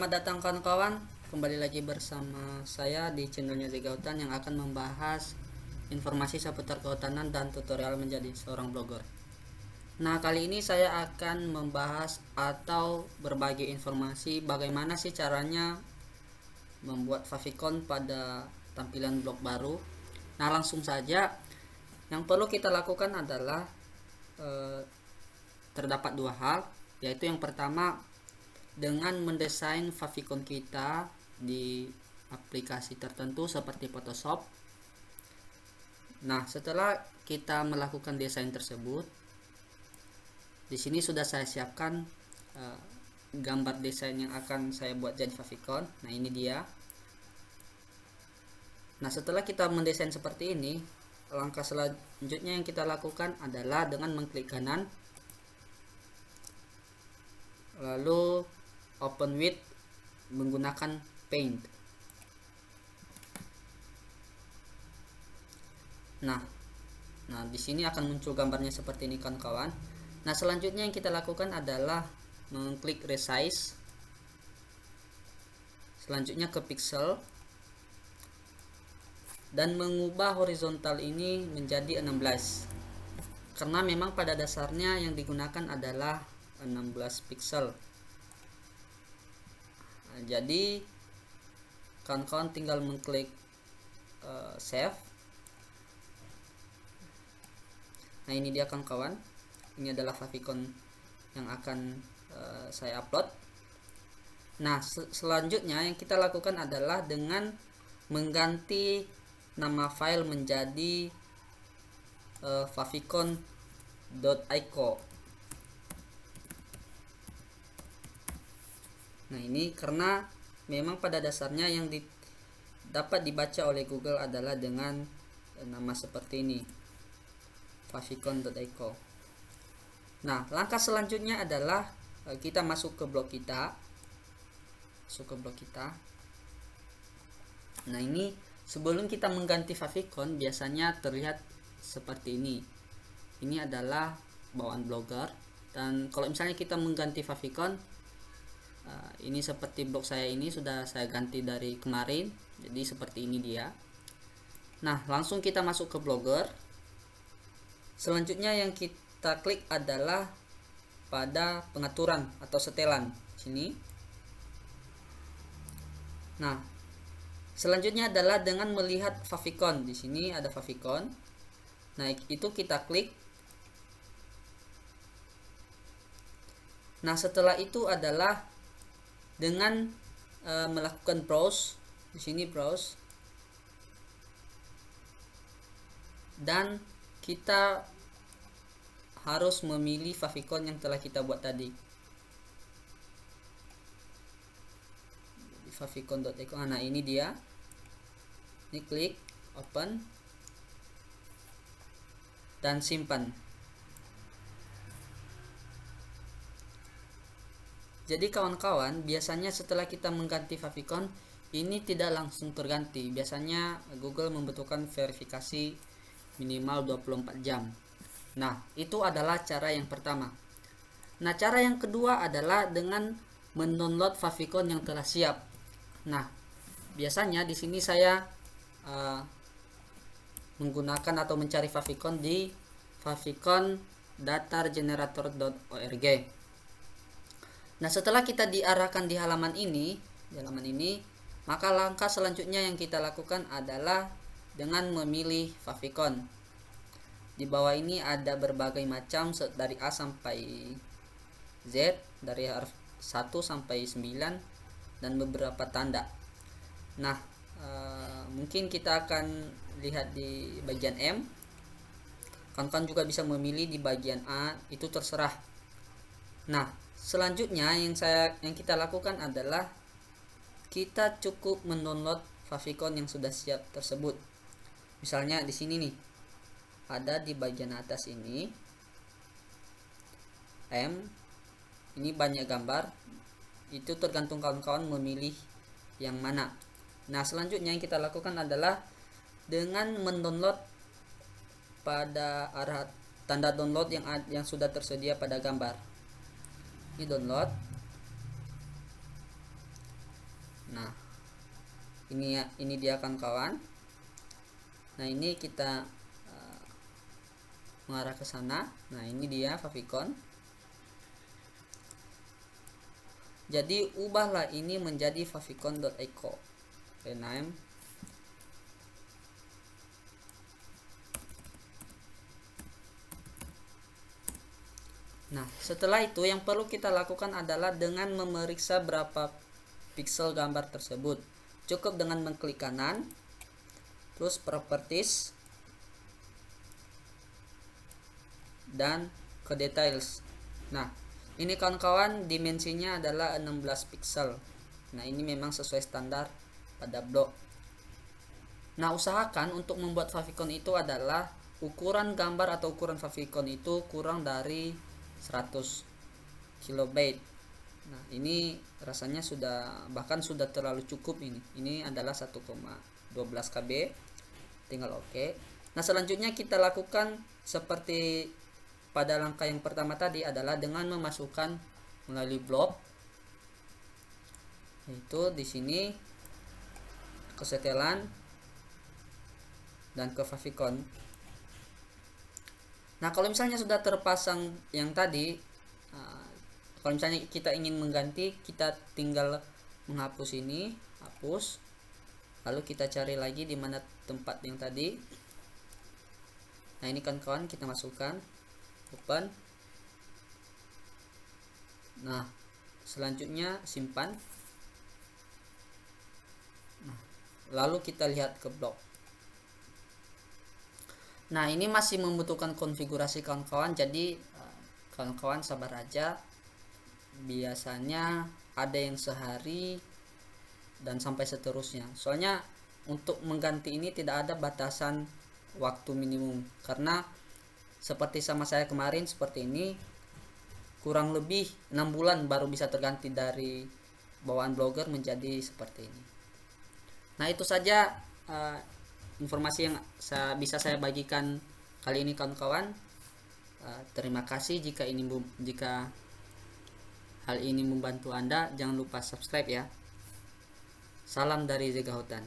Selamat datang kawan-kawan, kembali lagi bersama saya di channelnya Zegautan yang akan membahas informasi seputar kehutanan dan tutorial menjadi seorang blogger. Nah, kali ini saya akan membahas atau berbagi informasi bagaimana sih caranya membuat favicon pada tampilan blog baru. Nah, langsung saja, yang perlu kita lakukan adalah terdapat dua hal, yaitu yang pertama dengan mendesain favicon kita di aplikasi tertentu seperti Photoshop. Nah, setelah kita melakukan desain tersebut, di sini sudah saya siapkan gambar desain yang akan saya buat jadi favicon. Nah, ini dia. Nah, setelah kita mendesain seperti ini, langkah selanjutnya yang kita lakukan adalah dengan mengklik kanan, lalu open with menggunakan paint. Nah, di sini akan muncul gambarnya seperti ini kawan-kawan. Nah, selanjutnya yang kita lakukan adalah mengklik resize. Selanjutnya ke pixel dan mengubah horizontal ini menjadi 16. Karena memang pada dasarnya yang digunakan adalah 16 pixel. Jadi kawan-kawan tinggal mengklik save. Nah, ini dia kawan-kawan, ini adalah favicon yang akan saya upload. Nah, selanjutnya yang kita lakukan adalah dengan mengganti nama file menjadi favicon.ico. Nah, ini karena memang pada dasarnya yang dapat dibaca oleh Google adalah dengan nama seperti ini, favicon.ico. Nah, langkah selanjutnya adalah kita masuk ke blog kita. Nah, ini sebelum kita mengganti favicon biasanya terlihat seperti ini. Ini adalah bawaan blogger, dan kalau misalnya kita mengganti favicon, ini seperti blog saya ini sudah saya ganti dari kemarin, jadi seperti ini dia. Nah, langsung kita masuk ke blogger. Selanjutnya yang kita klik adalah pada pengaturan atau setelan sini. Nah, selanjutnya adalah dengan melihat favicon. Di sini ada favicon. Nah, itu kita klik. Nah, setelah itu adalah dengan melakukan browse. Di sini browse. Dan kita harus memilih favicon yang telah kita buat tadi. Favicon.ico. Nah, ini dia. Ini klik open dan simpan. Jadi kawan-kawan, biasanya setelah kita mengganti favicon, ini tidak langsung terganti. Biasanya Google membutuhkan verifikasi minimal 24 jam. Nah, itu adalah cara yang pertama. Nah, cara yang kedua adalah dengan mendownload favicon yang telah siap. Nah, biasanya di sini saya menggunakan atau mencari favicon di favicon.datargenerator.org. Nah, setelah kita diarahkan di halaman ini, maka langkah selanjutnya yang kita lakukan adalah dengan memilih favicon. Di bawah ini ada berbagai macam dari A sampai Z, dari huruf 1 sampai 9 dan beberapa tanda. Nah, mungkin kita akan lihat di bagian M. Kawan-kawan juga bisa memilih di bagian A, itu terserah. Nah, selanjutnya yang kita lakukan adalah kita cukup mendownload favicon yang sudah siap tersebut. Misalnya di sini nih, ada di bagian atas ini M, ini banyak gambar, itu tergantung kawan-kawan memilih yang mana. Nah, selanjutnya yang kita lakukan adalah dengan mendownload pada arah tanda download yang sudah tersedia pada gambar. Ini download. Nah, ini dia kawan-kawan. Nah, ini kita mengarah ke sana. Nah, ini dia favicon. Jadi ubahlah ini menjadi favicon.echo. Rename. Nah, setelah itu yang perlu kita lakukan adalah dengan memeriksa berapa pixel gambar tersebut. Cukup dengan mengklik kanan, terus properties, dan ke details. Nah, ini kawan-kawan dimensinya adalah 16 pixel. Nah, ini memang sesuai standar pada blog. Nah, usahakan untuk membuat favicon itu adalah ukuran gambar atau ukuran favicon itu kurang dari 100 kilobyte. Nah, ini rasanya bahkan sudah terlalu cukup ini. Ini adalah 1,12 KB. Tinggal oke. Nah, selanjutnya kita lakukan seperti pada langkah yang pertama tadi adalah dengan memasukkan melalui blok, yaitu di sini kesetelan dan ke favicon. Nah, kalau misalnya sudah terpasang yang tadi, kalau misalnya kita ingin mengganti, kita tinggal menghapus ini, hapus, lalu kita cari lagi di mana tempat yang tadi. Nah, ini kan kawan, kita masukkan, open. Nah, selanjutnya simpan. Nah, lalu kita lihat ke blok. Nah, ini masih membutuhkan konfigurasi kawan-kawan, jadi kawan-kawan sabar aja. Biasanya ada yang sehari dan sampai seterusnya. Soalnya untuk mengganti ini tidak ada batasan waktu minimum, karena seperti sama saya kemarin seperti ini, kurang lebih 6 bulan baru bisa terganti dari bawaan blogger menjadi seperti ini. Nah, itu saja informasi yang bisa saya bagikan kali ini kawan-kawan. Terima kasih jika hal ini membantu Anda. Jangan lupa subscribe ya. Salam dari Zega Hutan.